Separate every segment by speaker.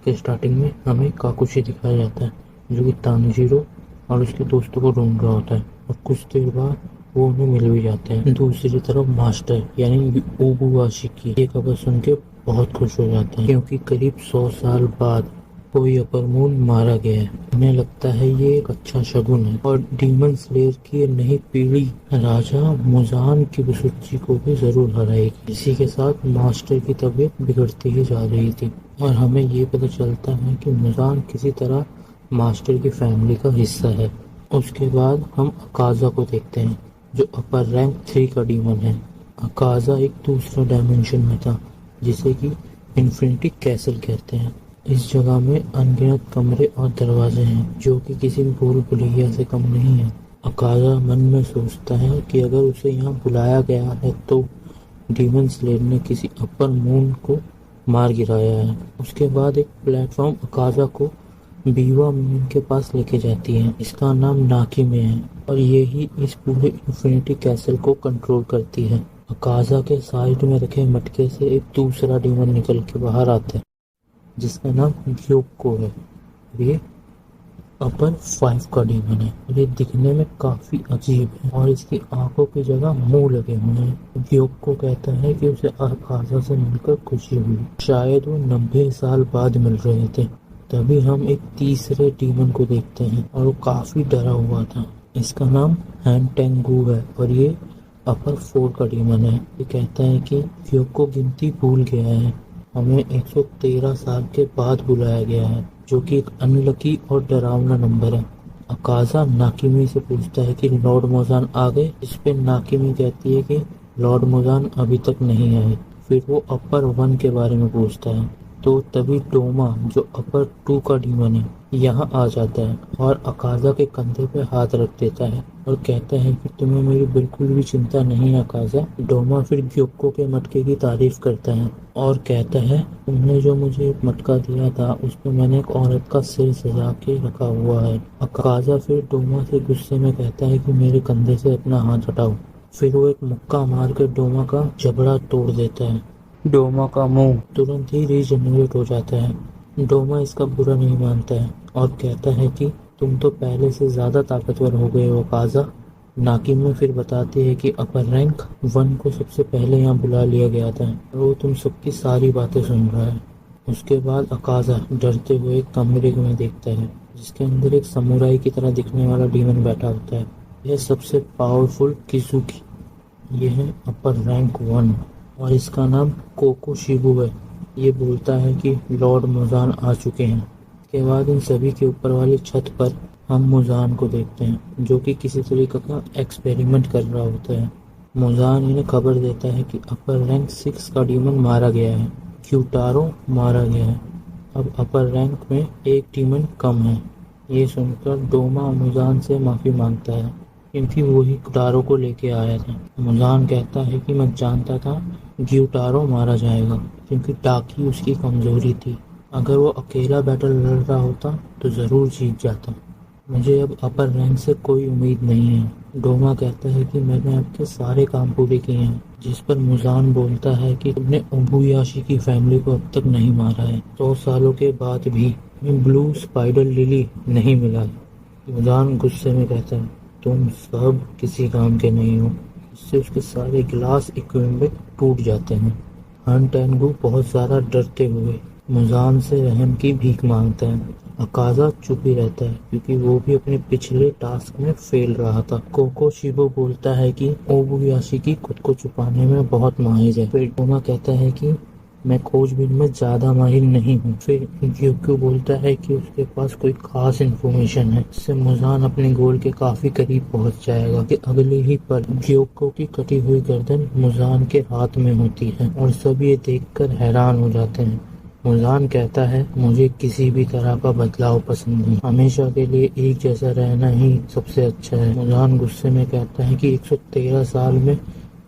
Speaker 1: के स्टार्टिंग में हमें काकुशी दिखाया जाता है, जो कि तानुजीरो और उसके दोस्तों को ढूंढ रहा होता है, और कुछ देर बाद वो उन्हें मिल भी जाते हैं। दूसरी तरफ मास्टर यानी ओबुवाशिकी ये खबर सुन के बहुत खुश हो जाते हैं, क्योंकि करीब 100 साल बाद कोई अपर मून मारा गया है। उन्हें लगता है ये एक अच्छा शगुन है, और डीमन स्लेयर की नई पीढ़ी राजा मुजान किबुसुची को भी जरूर हराएगी। इसी के साथ मास्टर की तबीयत बिगड़ती ही जा रही थी, और हमें ये पता चलता है कि मुजान किसी तरह मास्टर की फैमिली का हिस्सा है। उसके बाद हम अकाजा को देखते हैं, जो अपर रैंक 3 का डीमन है। अकाजा एक दूसरा डायमेंशन में था, जिसे कि इन्फिनिटी कैसल कहते हैं। इस जगह में अनगिनत कमरे और दरवाजे हैं, जो कि किसी भूल भुलैया से कम नहीं है। अकाजा मन में सोचता है कि अगर उसे यहाँ बुलाया गया है तो डीमन स्लेयर ने किसी अपर मून को मार गिराया है। उसके बाद एक प्लेटफॉर्म अकाजा को बीवा मून के पास लेके जाती है। इसका नाम नाकिमे है, और यही इस पूरे इन्फिनिटी कैसल को कंट्रोल करती है। अकाजा के साइड में रखे मटके से एक दूसरा डीमन निकल के बाहर आता है, जिसका नाम ग्योक्को है। ये अपर 5 का डीमन है। ये दिखने में काफी अजीब है, और इसकी आंखों की जगह मुंह लगे हुए हैं। ग्योक्को कहता है कि उसे अकाजा से मिलकर खुशी हुई, शायद वो 90 साल बाद मिल रहे थे। तभी हम एक तीसरे डीमन को देखते हैं, और वो काफी डरा हुआ था। इसका नाम हैंटेंगू है, और ये अपर 4 का डीमन है। ये कहता है कि ग्योक्को गिनती भूल गया है, हमें 113 साल के बाद बुलाया गया है, जो कि एक अनलकी और डरावना नंबर है। अकाजा नाकिमी से पूछता है कि लॉर्ड मोजान आ गए। इस पे नाकिमी कहती है कि लॉर्ड मोजान अभी तक नहीं आए। फिर वो अपर 1 के बारे में पूछता है, तो तभी डोमा जो अपर 2 का डीमन है यहाँ आ जाता है, और अकाजा के कंधे पे हाथ रख देता है, और कहता है कि तुम्हें मेरी बिल्कुल भी चिंता नहीं है अकाजा। डोमा फिर ग्योक्को के मटके की तारीफ करता है, और कहता है तुमने जो मुझे एक मटका दिया था उस पर मैंने एक औरत का सिर सजा के रखा हुआ है। अकाजा फिर डोमा से गुस्से में कहता है कि मेरे कंधे से अपना हाथ हटाओ। फिर वो एक मुक्का मार कर डोमा का जबड़ा तोड़ देता है। डोमा का मुंह तुरंत ही रीजनरेट हो जाता है। डोमा इसका बुरा नहीं मानता है, और कहता है कि तुम तो पहले से ज्यादा ताकतवर हो गए हो अकाजा। नाकिमी फिर बताती है कि अपर रैंक 1 को सबसे पहले यहाँ बुला लिया गया था, और वो तुम सबकी सारी बातें सुन रहा है। उसके बाद अकाजा डरते हुए एक कमरे में देखता है, जिसके अंदर एक समुराई की तरह दिखने वाला डीमन बैठा होता है। यह सबसे पावरफुल किजुकी, यह है अपर रैंक 1, और इसका नाम कोको शिबू है। ये बोलता है कि लॉर्ड मुजान आ चुके हैं। के बाद इन सभी के ऊपर वाली छत पर हम मुजान को देखते हैं, जो कि किसी तरीके का एक्सपेरिमेंट कर रहा होता है। मुजान इन्हें खबर देता है कि अपर रैंक 6 का डीमन मारा गया है, क्यूटारो मारा गया है। अब अपर रैंक में एक डीमन कम है। ये सुनकर डोमा मुजान से माफी मांगता है, क्योंकि वो ही क्यूटारो को लेके आया था। मुजान कहता है कि मैं जानता था ग्यूटारो मारा जाएगा, क्योंकि टाकी उसकी कमजोरी थी। अगर वो अकेला बैटल लड़ रहा होता तो जरूर जीत जाता। मुझे अब अपर रैंक से कोई उम्मीद नहीं है। डोमा कहता है कि मैंने आपके सारे काम पूरे किए हैं, जिस पर मुजान बोलता है कि तुमने ओबुयाशी की फैमिली को अब तक नहीं मारा है। 100 सालों के बाद भी ब्लू स्पाइडर लिली नहीं मिला है। मुजान गुस्से में कहता है तुम सब किसी काम के नहीं हो। इससे उसके सारे गिलास इक्विपमेंट टूट जाते हैं। हैंटेंगू बहुत ज्यादा डरते हुए मुजान से रहम की भीख मांगता है। अकाजा चुप ही रहता है, क्योंकि वो भी अपने पिछले टास्क में फेल रहा था। कोको शिबो बोलता है कि ओबुयाशी की खुद को छुपाने में बहुत माहिर है। फिर डोमा कहता है कि मैं खोजबीन में ज्यादा माहिर नहीं हूँ। फिर ग्योक्को बोलता है कि उसके पास कोई खास इन्फॉर्मेशन है, इससे मुजान अपने गोल के काफी करीब पहुंच जाएगा। कि अगले ही पल ग्योक्को की कटी हुई गर्दन मुजान के हाथ में होती है, और सब ये देखकर हैरान हो जाते हैं। मुजान कहता है मुझे किसी भी तरह का बदलाव पसंद नहीं, हमेशा के लिए एक जैसा रहना ही सबसे अच्छा है। मुजान गुस्से में कहता है कि 113 साल में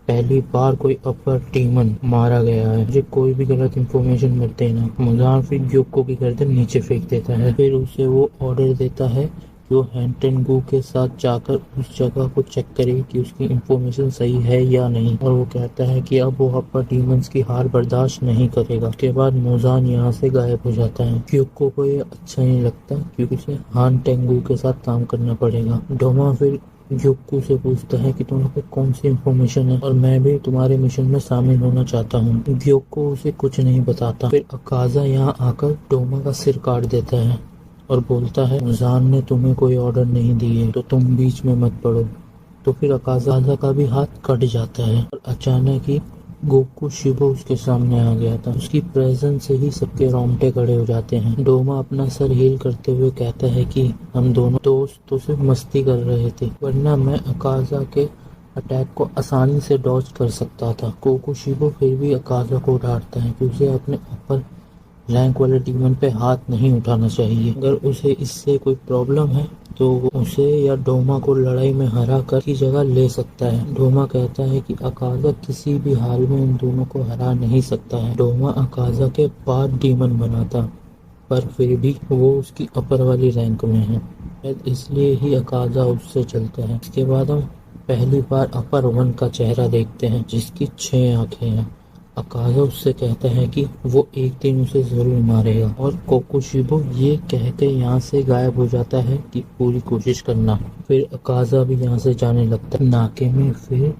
Speaker 1: पहली बार कोई अपर डीमन मारा गया है, मुझे कोई भी गलत इन्फॉर्मेशन मत देना। मुजान फिर ग्योक्को की गर्दन नीचे फेंक देता है। फिर उसे वो ऑर्डर देता है वो हेंटेंगू के साथ जाकर उस जगह को चेक करे कि उसकी इंफॉर्मेशन सही है या नहीं, और वो कहता है कि अब वो अपर डीमंस की हार बर्दाश्त नहीं करेगा। उसके बाद मोजान यहाँ से गायब हो जाता है। क्योको को ये अच्छा नहीं लगता क्योंकि उसे हान टेंगू के साथ काम करना पड़ेगा। डोमा फिर ग्योक्कू से पूछता है कि तुम्हारे पे कौन सी इंफॉर्मेशन है और मैं भी तुम्हारे मिशन में शामिल होना चाहता हूँ। ग्योक्कू उसे कुछ नहीं बताता। फिर अकाजा यहाँ आकर डोमा का सिर काट देता है और बोलता है जान ने तुम्हें कोई ऑर्डर नहीं दिए तो तुम बीच में मत पड़ो। तो फिर अकाजा का भी हाथ कट जाता है और अचानक ही गोकू शिबो उसके सामने आ गया था। उसकी प्रेजेंस से ही सबके रोंगटे खड़े हो जाते हैं। डोमा अपना सर हील करते हुए कहता है कि हम दोनों दोस्त तो सिर्फ मस्ती कर रहे थे, वरना मैं अकाजा के अटैक को आसानी से डॉज कर सकता था। गोकू शिबो फिर भी अकाजा को डांटता है कि उसे अपने अपर रैंक वाले डीमन पे हाथ नहीं उठाना चाहिए। अगर उसे इससे कोई प्रॉब्लम है तो उसे या डोमा को लड़ाई में हरा कर की जगह ले सकता है। डोमा कहता है कि अकाजा किसी भी हाल में इन दोनों को हरा नहीं सकता है। डोमा अकाजा के बाद डीमन बना था पर फिर भी वो उसकी अपर वाली रैंक में है, इसलिए ही अकाजा उससे चलता है। इसके बाद हम पहली बार अपर वन का चेहरा देखते हैं जिसकी 6 आंखें हैं। अकाजा उससे कहता है कि वो एक दिन उसे जरूर मारेगा और कोकुशिबो ये कह के यहाँ से गायब हो जाता है कि पूरी कोशिश करना। फिर अकाजा भी यहाँ से जाने लगता है। नाके में फिर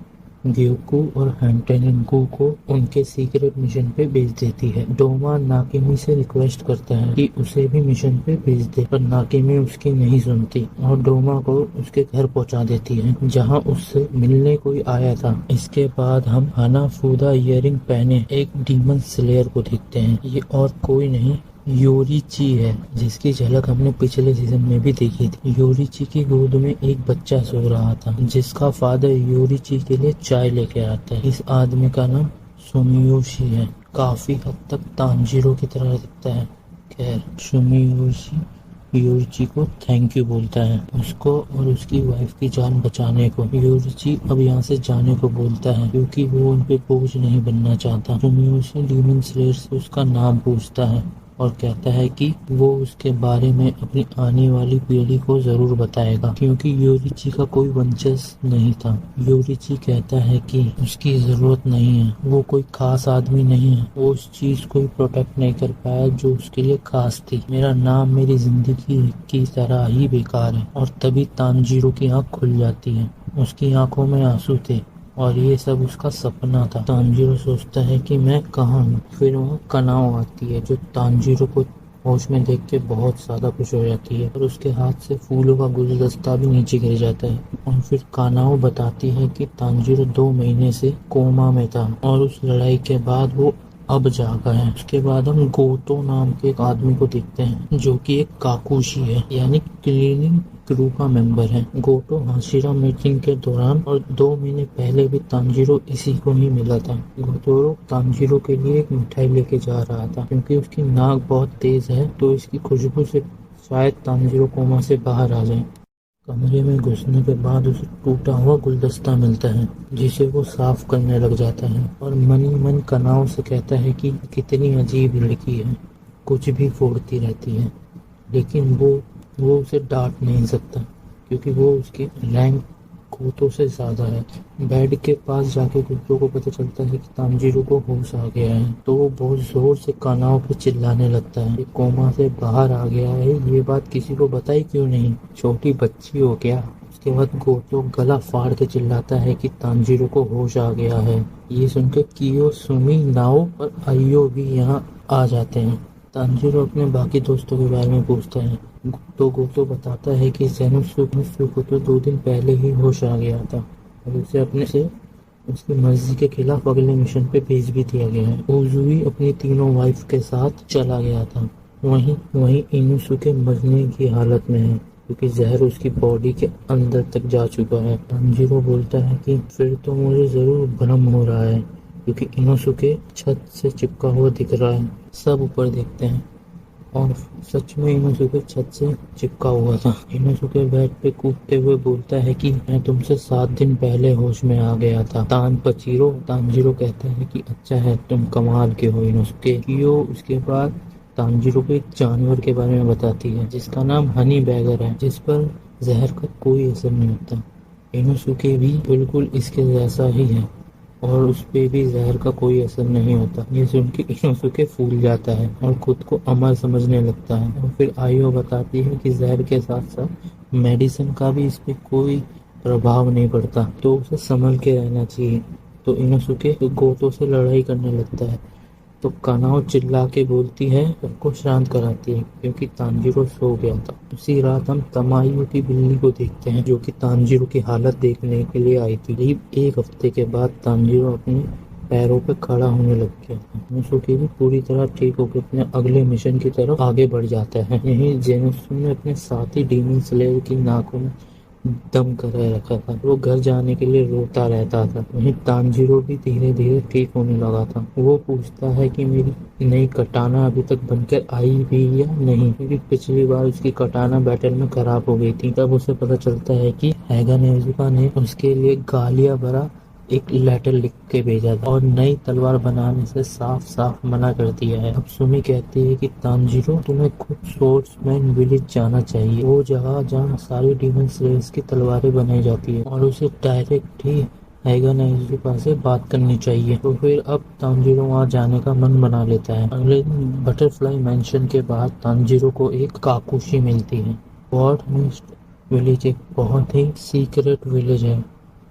Speaker 1: ग्योकू और हेंटेंगू को उनके सीक्रेट मिशन पे भेज देती है। डोमा नाकेमी से रिक्वेस्ट करता है कि उसे भी मिशन पे भेज दे, पर नाकेमी उसकी नहीं सुनती और डोमा को उसके घर पहुंचा देती है जहां उससे मिलने कोई आया था। इसके बाद हम हानाफुदा इयरिंग पहने एक डीमन स्लेयर को देखते हैं। ये और कोई नहीं योरीची है जिसकी झलक हमने पिछले सीजन में भी देखी थी। योरीची की गोद में एक बच्चा सो रहा था जिसका फादर योरीची के लिए चाय लेके आता है। इस आदमी का नाम सुमियोशी है। काफी हद तक तांजीरो की तरह दिखता है। खैर सुमियोशी योरीची को थैंक यू बोलता है उसको और उसकी वाइफ की जान बचाने को। योरीची अब यहाँ से जाने को बोलता है क्योंकि वो उन पे बोझ नहीं बनना चाहता। सुमियोशी डीमन स्लेयर से उसका नाम पूछता है और कहता है कि वो उसके बारे में अपनी आने वाली पीढ़ी को जरूर बताएगा क्योंकि योरीची का कोई वंशज नहीं था। योरीची कहता है कि उसकी जरूरत नहीं है, वो कोई खास आदमी नहीं है, वो उस चीज को प्रोटेक्ट नहीं कर पाया जो उसके लिए खास थी। मेरा नाम मेरी जिंदगी की तरह ही बेकार है। और तभी तांजीरो की आंख खुल जाती है। उसकी आंखों में आंसू थे और ये सब उसका सपना था। तांजीरो सोचता है कि मैं कहाँ हूँ। फिर वहाँ कनाओ आती है जो तांजीरो को होश में देख के बहुत ज्यादा खुश हो जाती है और उसके हाथ से फूलों का गुलदस्ता भी नीचे गिर जाता है। और फिर कानाओ बताती है कि तांजीरो 2 महीने से कोमा में था और उस लड़ाई के बाद वो अब जागा है। उसके बाद हम गोतो नाम के एक आदमी को देखते हैं जो कि एक काकुशी है यानी क्लीनिंग क्रू का मेंबर है। गोतो हाशिरा मीटिंग के दौरान और 2 महीने पहले भी तांजीरो इसी को ही मिला था। गोतोरो तांजीरो के लिए एक मिठाई लेके जा रहा था क्योंकि उसकी नाक बहुत तेज है तो इसकी खुशबू से शायद तांजीरो कोमा से बाहर आ जाए। कमरे में घुसने के बाद उसे टूटा हुआ गुलदस्ता मिलता है जिसे वो साफ करने लग जाता है और मन ही मन कनाव से कहता है कि कितनी अजीब लड़की है, कुछ भी फोड़ती रहती है। लेकिन वो उसे डांट नहीं सकता क्योंकि वो उसकी रैंक गोतो से ज्यादा है। बेड के पास जाके गोतो को पता चलता है कि तांजीरो को होश आ गया है तो वो बहुत जोर से कानाओ पे चिल्लाने लगता है, कोमा से बाहर आ गया है, ये बात किसी को बताई क्यों नहीं, छोटी बच्ची हो क्या। उसके बाद गोतो गला फाड़ के चिल्लाता है कि तांजीरो को होश आ गया है। ये सुनकर कियो, सुमी, नाओ और आइयो भी यहाँ आ जाते हैं। तांजीरो अपने बाकी दोस्तों के बारे में पूछता है तो गोतो बताता है कि ज़ेनोसुके को तो 2 दिन पहले ही होश आ गया था और उसे अपने से उसकी मर्जी के खिलाफ अगले मिशन पे भेज भी दिया गया है। उजुई अपनी तीनों वाइफ के साथ चला गया था। वहीं इनुसुके मरने की हालत में है क्योंकि जहर उसकी बॉडी के अंदर तक जा चुका है। तांजीरो बोलता है कि फिर तो मुझे जरूर भ्रम हो रहा है क्योंकि इनोसुके छत से चिपका हुआ दिख रहा है। सब ऊपर देखते हैं और सच में इनोसुके छत से चिपका हुआ था। इनोसुके बेड पे कूदते हुए बोलता है कि मैं तुमसे 7 दिन पहले होश में आ गया था। तांजीरो कहता है कि अच्छा है, तुम कमाल के हो इनोसुके। कियो उसके बाद तांजीरो को एक जानवर के बारे में बताती है जिसका नाम हनी बैगर है, जिस पर जहर का कोई असर नहीं होता। इनोसुके भी बिल्कुल इसके जैसा ही है और उस पे भी जहर का कोई असर नहीं होता। ये सुन के इनोसुके फूल जाता है और खुद को अमर समझने लगता है और फिर आयो बताती है कि जहर के साथ साथ मेडिसिन का भी इस पे कोई प्रभाव नहीं पड़ता, तो उसे संभल के रहना चाहिए। तो इनोसुके गोतो से लड़ाई करने लगता है, तो कानाओ चिल्ला के बोलती है, सबको शांत कराती है क्योंकि तांजीरो सो गया था। उसी रात हम तमायो की बिल्ली को देखते हैं जो कि तांजीरो की हालत देखने के लिए आई थी। करीब एक हफ्ते के बाद तांजीरो अपने पैरों पर खड़ा होने लग गया था। जेनोसुके भी पूरी तरह ठीक होकर अपने अगले मिशन की तरफ आगे बढ़ जाता है। यहीं जेनोसु ने अपने साथी डीमन स्लेयर की नाकों में दम कराए रखा था। वो घर जाने के लिए रोता रहता था। वहीं तांजीरो भी धीरे धीरे ठीक होने लगा था। वो पूछता है कि मेरी नई कटाना अभी तक बनकर आई भी या नहीं, क्योंकि पिछली बार उसकी कटाना बैटल में खराब हो गई थी। तब उसे पता चलता है कि हैगा नेजुका ने उसके लिए गालियां भरा एक लेटर लिख के भेजा था और नई तलवार बनाने से साफ साफ मना कर दिया है। अब सुमी कहती है कि तांजीरो, तुम्हें खुद सोर्समैन विलेज जाना चाहिए, वो जगह जहाँ सारी डीमन स्लेयर्स की तलवारें बनाई जाती है, और उसे डायरेक्ट ही हैगा नेजुका से बात करनी चाहिए। तो फिर अब तांजीरो वहाँ जाने का मन बना लेता है। अगले दिन बटरफ्लाई मेंशन के बाद तांजीरो को एक काकुशी मिलती है। वॉर्ड मिस्ट विलेज एक बहुत ही सीक्रेट विलेज है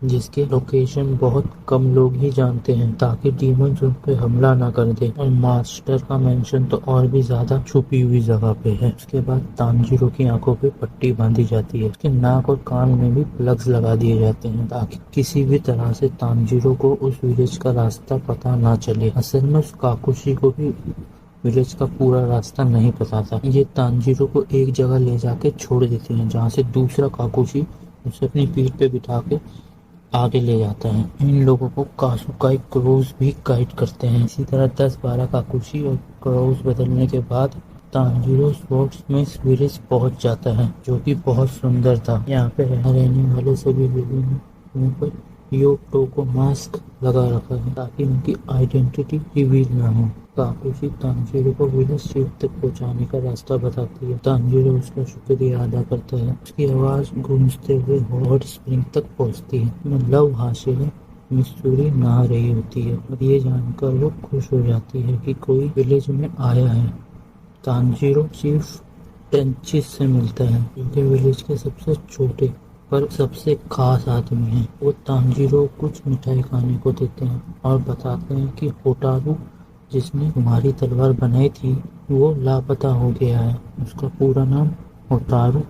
Speaker 1: जिसके लोकेशन बहुत कम लोग ही जानते हैं, ताकि डीमंस उन पे हमला ना कर दे। और मास्टर का मेंशन तो और भी ज्यादा छुपी हुई जगह पे है। उसके बाद तांजीरो की आंखों पे पट्टी बांधी जाती है। उसके नाक और कान में भी प्लग्स लगा दिए जाते हैं ताकि किसी भी तरह से तांजीरो को उस विलेज का रास्ता पता ना चले। असल में उस काकुशी को भी विलेज का पूरा रास्ता नहीं पता था। ये तांजीरो को एक जगह ले जाके छोड़ देते हैं जहाँ से दूसरा काकुशी उसे अपनी पीठ पे बिठा के आगे ले जाता है। इन लोगों को कासुकाई क्रोज भी गाइड करते हैं। इसी तरह 10-12 काकुशी और क्रोज बदलने के बाद तांजीरो स्पोर्ट्स में विलेज पहुंच जाता है, जो कि बहुत सुंदर था। यहाँ पे रहने वाले सभी लोगों ने मुंह पर योटोको मास्क लगा रखा है ताकि उनकी आइडेंटिटी रिवील ना हो। काकुशी तांजीरो को विलेज शिप तक पहुंचाने का रास्ता बताती है। तांजीरो उसका शुक्रिया अदा करता है। उसकी आवाज गूंजते हुए हॉट स्प्रिंग तक पहुंचती है। लव हाशिर में मिस्सूरी नहा रही होती है और ये जानकर वो खुश हो जाती है कि कोई विलेज में आया है। तांजीरो चीफ टेंचिस से मिलता है, क्योंकि विलेज के सबसे छोटे पर सबसे खास आदमी है। वो तांजीरो कुछ मिठाई खाने को देते हैं और बताते हैं कि होटारू, जिसने तुम्हारी तलवार बनाई थी, वो लापता हो गया है। उसका पूरा नाम होटारू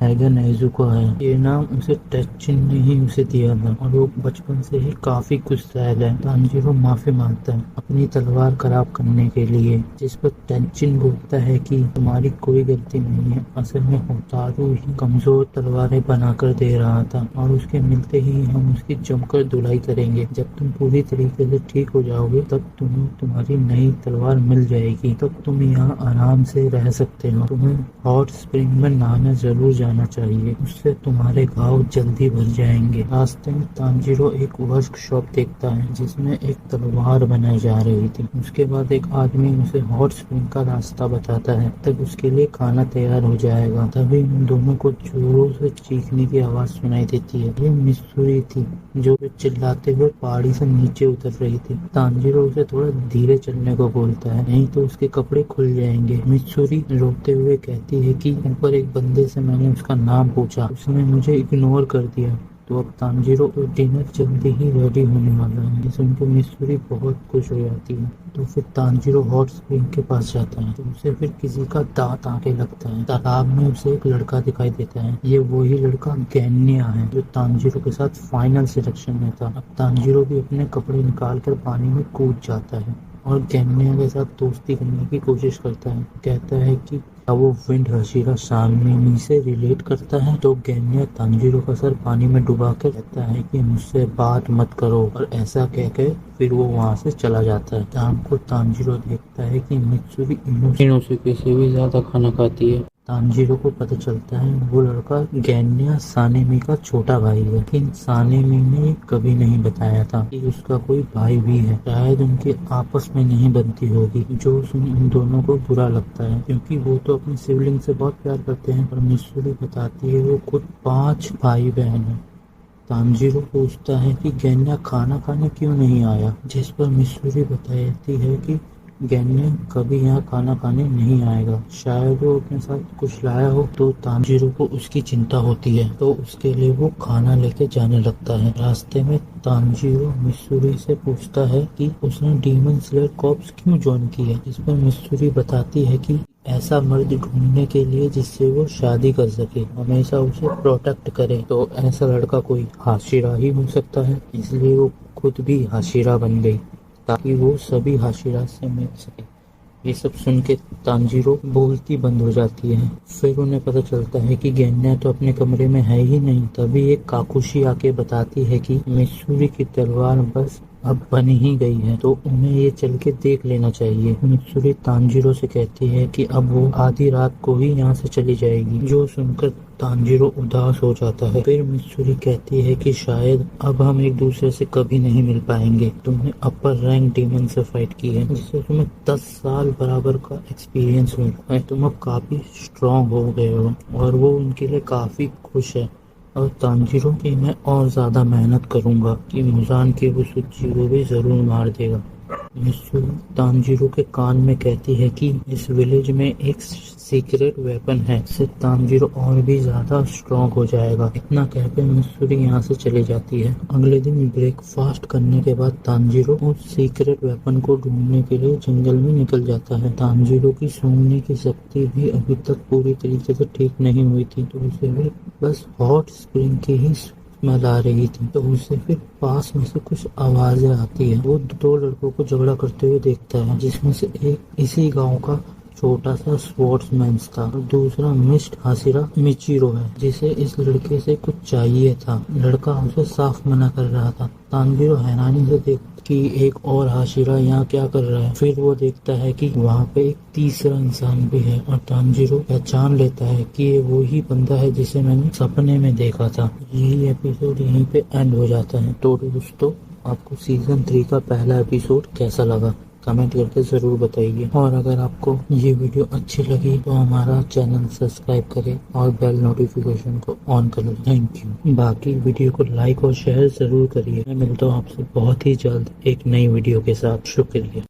Speaker 1: हैगा नेजुका है। ये नाम उसे टेंचिन ने ही उसे दिया था और वो बचपन से ही काफी गुस्सैल है। तांजीरो माफी मांगता है अपनी तलवार खराब करने के लिए, जिस पर टेंचिन बोलता है कि तुम्हारी कोई गलती नहीं है, असल में होतारू ही कमजोर तलवारें बनाकर दे रहा था और उसके मिलते ही हम उसकी जमकर धुलाई करेंगे। जब तुम पूरी तरीके से ठीक हो जाओगे तब तुम्हें तुम्हारी नई तलवार मिल जाएगी, तब तुम यहाँ आराम से रह सकते हो। तुम्हें हॉट स्प्रिंग में नहाना जरूर जाना चाहिए, उससे तुम्हारे घाव जल्दी भर जाएंगे। रास्ते में तांजीरो एक वर्कशॉप देखता है जिसमें एक तलवार बनाई जा रही थी। उसके बाद एक आदमी उसे हॉट स्प्रिंग का रास्ता बताता है। तब उसके लिए खाना तैयार हो जाएगा। तभी उन दोनों को जोरों से चीखने की आवाज सुनाई देती है। ये मिस्सूरी थी जो चिल्लाते हुए पहाड़ी से नीचे उतर रही थी। तांजीरो उसे थोड़ा धीरे चलने को बोलता है, नहीं तो उसके कपड़े खुल जाएंगे। मिस्सूरी रोते हुए कहती है कि ऊपर एक बंदे से मैंने उसका नाम पूछा, उसने मुझे इग्नोर कर दिया। तो अब तांजीरो और डिनर जल्दी ही रेडी होने वाला है। ये सुनकर मिस्सूरी बहुत खुश हो जाती है। तो फिर तांजीरो हॉट स्प्रिंग के पास जाता है तो उसे फिर किसी का दांत आके लगता है। तालाब में उसे एक लड़का दिखाई देता है। ये वही लड़का गैन्या है जो तांजीरो के साथ फाइनल सिलेक्शन में था। अब तांजीरो भी अपने कपड़े निकाल कर पानी में कूद जाता है और गैन्या के साथ दोस्ती करने की कोशिश करता है। कहता है कि वो विंड हशीरा सामने से रिलेट करता है। तो गैन्या तांजीरो का सर पानी में डुबा कर कहता है कि मुझसे बात मत करो, और ऐसा कहकर फिर वो वहाँ से चला जाता है। शाम को तांजीरो देखता है कि मित्सुरी इनोसुके से भी ज्यादा खाना खाती है। तानजीरो को पता चलता है वो लड़का गेन्या सानेमी का छोटा भाई है, लेकिन सानेमी ने कभी नहीं बताया था कि उसका कोई भाई भी है। शायद उनके आपस में नहीं बनती होगी, जो उन दोनों को बुरा लगता है क्योंकि वो तो अपने सिबलिंग से बहुत प्यार करते हैं। और मित्सुरी बताती है वो खुद 5 भाई बहन है। तानजीरो पूछता है कि गेन्या खाना खाने क्यों नहीं आया, जिस पर मित्सुरी बताती है कि गेन्या कभी यहाँ खाना खाने नहीं आएगा, शायद वो अपने साथ कुछ लाया हो। तो तानजीरो को उसकी चिंता होती है, तो उसके लिए वो खाना लेके जाने लगता है। रास्ते में तानजीरो मित्सुरी से पूछता है कि उसने डीमन स्लेयर कॉर्प्स क्यों ज्वाइन किया, इस पर मित्सुरी बताती है कि ऐसा मर्द ढूंढने के लिए जिससे वो शादी कर सके, हमेशा उसे प्रोटेक्ट करे। तो ऐसा लड़का कोई हाशिरा ही हो सकता है, इसलिए वो खुद भी हाशिरा बन गई ताकि वो सभी हाशिरा से मिल सके। ये सब सुन के तानजीरो बोलती बंद हो जाती है। फिर उन्हें पता चलता है कि गेन्या तो अपने कमरे में है ही नहीं। तभी एक काकुशी आके बताती है कि मित्सुरी की तलवार बस अब बन ही गई है, तो उन्हें ये चल के देख लेना चाहिए। मित्सुरी तानजीरो से कहती है कि अब वो आधी रात को ही यहाँ से चली जाएगी, जो सुनकर तानजीरो उदास हो जाता है। फिर मित्सुरी कहती है कि शायद अब हम एक दूसरे से कभी नहीं मिल पाएंगे। तुमने अपर रैंक डीमन से फाइट की है, जिससे तुम्हें 10 साल बराबर का एक्सपीरियंस मिला है। तुम अब काफी स्ट्रांग हो गए हो। और वो उनके लिए काफी खुश है। और तानजीरो की मैं और ज्यादा मेहनत करूंगा कि मुजान के वो सुची को भी जरूर मार देगा। मित्सुरी तानजीरो के कान में कहती है कि इस विलेज में एक सीक्रेट वेपन है, इससे तानजीरो और भी ज्यादा स्ट्रॉन्ग हो जाएगा। इतना कहकर मित्सुरी यहाँ से चली जाती है। अगले दिन ब्रेकफास्ट करने के बाद तानजीरो उस सीक्रेट वेपन को ढूंढने के लिए जंगल में निकल जाता है। तानजीरो की सूंघने की शक्ति भी अभी तक पूरी तरीके से ठीक नहीं हुई थी, तो उसे भी बस हॉट स्प्रिंग की ही स्मेल आ रही थी। तो उसे फिर पास में से कुछ आवाजें आती है। वो 2 लड़कों को झगड़ा करते हुए देखता है, जिसमें से एक इसी गांव का छोटा सा स्पोर्ट्समैन था और दूसरा मिस्ट हाशिरा मिचिरो है, जिसे इस लड़के से कुछ चाहिए था। लड़का उसे साफ मना कर रहा था। तानजीरो हैरानी से देख कि एक और हाशिरा यहाँ क्या कर रहा है। फिर वो देखता है कि वहाँ पे एक तीसरा इंसान भी है और तानजीरो पहचान लेता है कि ये वही बंदा है जिसे मैंने सपने में देखा था। यही एपिसोड यहीं पे एंड हो जाता है। तो दोस्तों, आपको सीजन 3 का पहला एपिसोड कैसा लगा कमेंट करके ज़रूर बताइए। और अगर आपको ये वीडियो अच्छी लगी तो हमारा चैनल सब्सक्राइब करें और बेल नोटिफिकेशन को ऑन कर लें। Thank you. बाकी वीडियो को लाइक और शेयर ज़रूर करिए। मैं मिलता हूँ आपसे बहुत ही जल्द एक नई वीडियो के साथ। शुक्रिया।